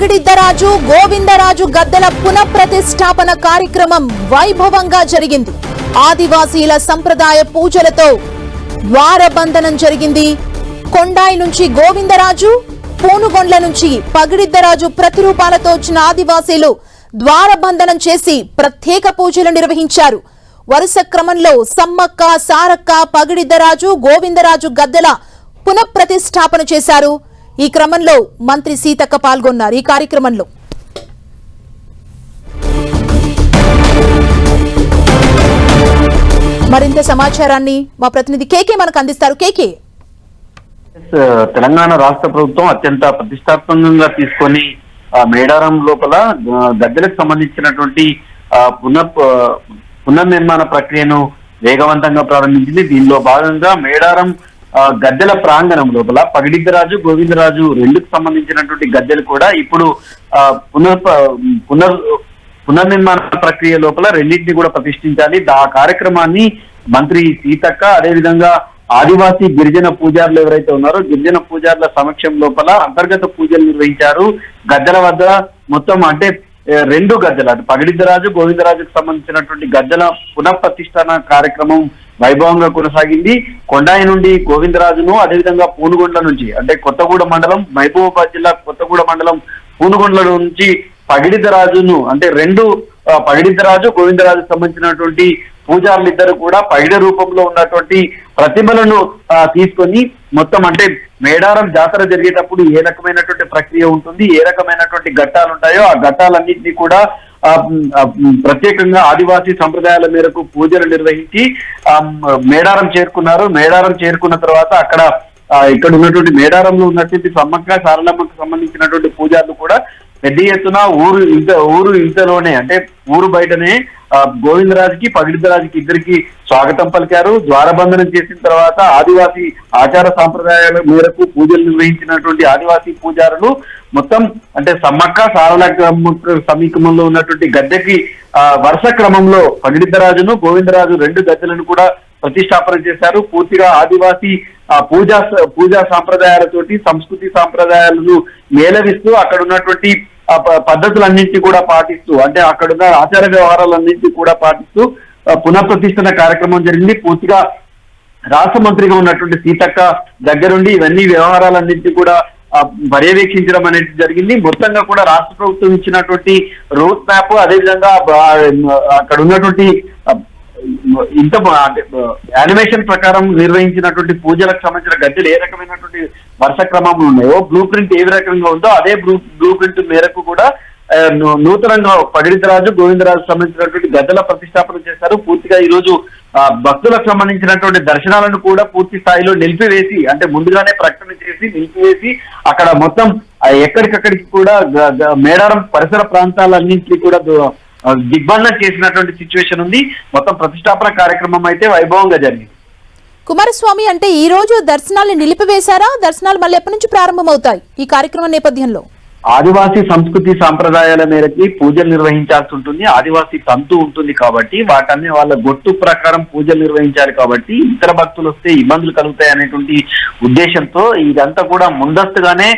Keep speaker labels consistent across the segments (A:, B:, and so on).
A: పగిడిద్దరాజు గోవిందరాజు గద్దెల పునఃప్రతిష్ఠాపన కార్యక్రమం వైభవంగా జరిగింది. ఆదివాసీల సంప్రదాయ పూజలతో ద్వారబంధనం జరిగింది. కొండాయి నుంచి గోవిందరాజు, పూనుగొండ్ల నుంచి పగిడిద్దరాజు ప్రతిరూపాలతో వచ్చిన ఆదివాసీలు ద్వారబంధనం చేసి ప్రత్యేక పూజలు నిర్వహించారు. వరుస క్రమంలో సమ్మక్క, సారక్క, పగిడిద్దరాజు, గోవిందరాజు గద్దెల పునఃప్రతిష్ఠాపన చేశారు. ఈ క్రమంలో మంత్రి సీతక్క పాల్గొన్నారు. ఈ కార్యక్రమంలో మరింత సమాచారాన్ని మా ప్రతినిధి కేకే మనకు అందిస్తారు. కేకే,
B: తెలంగాణ రాష్ట్ర ప్రభుత్వం అత్యంత ప్రతిష్టాత్మకంగా తీసుకొని మేడారం లోపల గద్దెలకు సంబంధించినటువంటి పునర్నిర్మాణ ప్రక్రియను వేగవంతంగా ప్రారంభించింది. దీనిలో భాగంగా మేడారం గద్దెల ప్రాంగణం లోపల పగిడిద్దరాజు, గోవిందరాజు రెండుకు సంబంధించినటువంటి గద్దెలు కూడా ఇప్పుడు పునర్నిర్మాణ ప్రక్రియ లోపల రెండింటిని కూడా ప్రతిష్ఠించాలి. ఆ కార్యక్రమాన్ని మంత్రి సీతక్క, అదేవిధంగా ఆదివాసీ గిరిజన పూజారులు ఎవరైతే ఉన్నారో గిరిజన పూజారుల సమక్షం లోపల అంతర్గత పూజలు నిర్వహించారు. గద్దెల వద్ద మొత్తం అంటే రెండు గద్దెలు, అటు పగిడిద్దరాజు, గోవిందరాజుకు సంబంధించినటువంటి గద్దెల పునఃప్రతిష్ఠాన కార్యక్రమం వైభవంగా కొనసాగింది. కొండాయి నుండి గోవిందరాజును, అదేవిధంగా పూనుగొండ్ల నుంచి అంటే కొత్తగూడ మండలం, మహబూబాబాద్ జిల్లా కొత్తగూడ మండలం పూనుగొండ్ల నుంచి పగిడిద్దరాజును అంటే రెండు పగిడిద్దరాజు, గోవిందరాజుకు సంబంధించినటువంటి పూజారులు ఇద్దరు కూడా పగిడ రూపంలో ఉన్నటువంటి ప్రతిమలను తీసుకొని మొత్తం అంటే మేడారం జాతర జరిగేటప్పుడు ఏ రకమైనటువంటి ప్రక్రియ ఉంటుంది, ఏ రకమైనటువంటి ఘట్టాలు ఉంటాయో ఆ ఘట్టాలన్నింటినీ కూడా ప్రత్యేకంగా ఆదివాసీ సంప్రదాయాల మేరకు పూజలు నిర్వహించి మేడారం చేరుకున్నారు. మేడారం చేరుకున్న తర్వాత ఇక్కడ ఉన్నటువంటి మేడారంలో ఉన్నటువంటి సమ్మక్క సారలమ్మకు సంబంధించినటువంటి పూజారులు కూడా పెద్ద ఎత్తున ఊరు ఇంతలోనే అంటే ఊరు బయటనే గోవిందరాజుకి, పగిడిద్దరాజుకి ఇద్దరికి స్వాగతం పలికారు. ద్వారబంధనం చేసిన తర్వాత ఆదివాసీ ఆచార సాంప్రదాయాల మేరకు పూజలు నిర్వహించినటువంటి ఆదివాసీ పూజారులు మొత్తం అంటే సమ్మక్క సారలమ్మకు సమీపంలో ఉన్నటువంటి గద్దెకి వరుస క్రమంలో పగిడిద్దరాజును, గోవిందరాజు రెండు గద్దెలను కూడా ప్రతిష్టాపన చేశారు. పూర్తిగా ఆదివాసీ పూజా సాంప్రదాయాలతోటి సంస్కృతి సాంప్రదాయాలను మేళవిస్తూ అక్కడ ఉన్నటువంటి పద్ధతులన్నింటినీ కూడా పాటిస్తూ అంటే అక్కడున్న ఆచార వ్యవహారాలన్నింటినీ కూడా పాటిస్తూ పునఃప్రతిష్ఠన కార్యక్రమం జరిగింది. పూర్తిగా రాష్ట్ర మంత్రిగా ఉన్నటువంటి సీతక్క దగ్గరుండి ఇవన్నీ వ్యవహారాలన్నింటినీ కూడా పర్యవేక్షించడం అనేది జరిగింది. మొత్తంగా కూడా రాష్ట్ర ప్రభుత్వం ఇచ్చినటువంటి రూట్ మ్యాప్, అదేవిధంగా అక్కడ ఉన్నటువంటి ఇంత యానిమేషన్ ప్రకారం నిర్వహించినటువంటి పూజలకు సంబంధించిన గద్దెలు ఏ రకమైనటువంటి వరుస క్రమంలో ఉన్నాయో, బ్లూ ప్రింట్ ఏ రకంగా ఉందో అదే బ్లూ ప్రింట్ మేరకు కూడా నూతనంగా పగిడిద్దరాజు, గోవిందరాజు సంబంధించినటువంటి గద్దెల ప్రతిష్టాపన చేశారు. పూర్తిగా ఈ రోజు భక్తులకు సంబంధించినటువంటి దర్శనాలను కూడా పూర్తి స్థాయిలో నిలిపివేసి అంటే ముందుగానే ప్రకటన చేసి నిలిపివేసి అక్కడ మొత్తం ఎక్కడికక్కడికి కూడా మేడారం పరిసర ప్రాంతాలన్నింటినీ కూడా దిగ్బంధం చేసినటువంటి సిచ్యువేషన్ ఉంది. మొత్తం ప్రతిష్టాపన కార్యక్రమం అయితే వైభవంగా జరిగింది.
A: కుమారస్వామి, అంటే ఈ రోజు దర్శనాలు నిలిపివేశారా? దర్శనాలు మళ్ళీ ఎప్పటి నుంచి ప్రారంభమవుతాయి ఈ కార్యక్రమం నేపథ్యంలో?
B: ఆదివాసీ సంస్కృతి సాంప్రదాయాల మేరకి పూజలు నిర్వహించాల్సి ఉంటుంది. ఆదివాసీ తంతు ఉంటుంది కాబట్టి వాటన్ని వాళ్ళ గొట్టు ప్రకారం పూజలు నిర్వహించాలి కాబట్టి ఇతర భక్తులు వస్తే ఇబ్బందులు కలుగుతాయి అనేటువంటి ఉద్దేశంతో ఇదంతా కూడా ముందస్తుగానే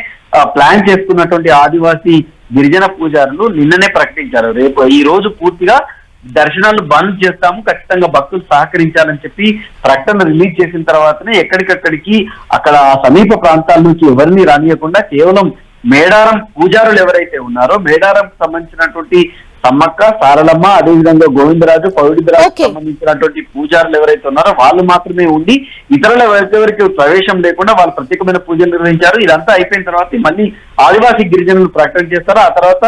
B: ప్లాన్ చేసుకున్నటువంటి ఆదివాసీ గిరిజన పూజారులు నిన్ననే ప్రకటించారు. రేపు ఈ రోజు పూర్తిగా దర్శనాలు బంద్ చేస్తాము, ఖచ్చితంగా భక్తులు సహకరించాలని చెప్పి ప్రకటన రిలీజ్ చేసిన తర్వాతనే ఎక్కడికక్కడికి అక్కడ సమీప ప్రాంతాల నుంచి ఎవరిని రానియకుండా కేవలం మేడారం పూజారులు ఎవరైతే ఉన్నారో మేడారంకు సంబంధించినటువంటి సమ్మక్క, సారలమ్మ, అదేవిధంగా గోవిందరాజు, పగిడిద్దరాజు సంబంధించినటువంటి పూజారులు ఎవరైతే ఉన్నారో వాళ్ళు మాత్రమే ఉండి ఇతరుల ఎవరికి ప్రవేశం లేకుండా వాళ్ళు ప్రత్యేకమైన పూజలు నిర్వహించారు. ఇదంతా అయిపోయిన తర్వాత మళ్ళీ ఆదివాసీ గిరిజనులు ప్రకటన చేస్తారు. ఆ తర్వాత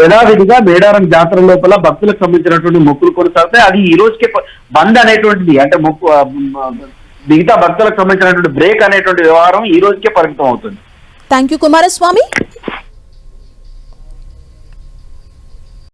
B: యథావిధిగా మేడారం జాతర లోపల భక్తులకు సంబంధించినటువంటి మొక్కులు కొనసాగుతాయి. అది ఈ రోజుకే బంద్ అనేటువంటిది అంటే మిగతా భక్తులకు సంబంధించినటువంటి బ్రేక్ అనేటువంటి వ్యవహారం ఈ రోజుకే పరిమితం అవుతుంది.
A: Thank you Kumaraswamy.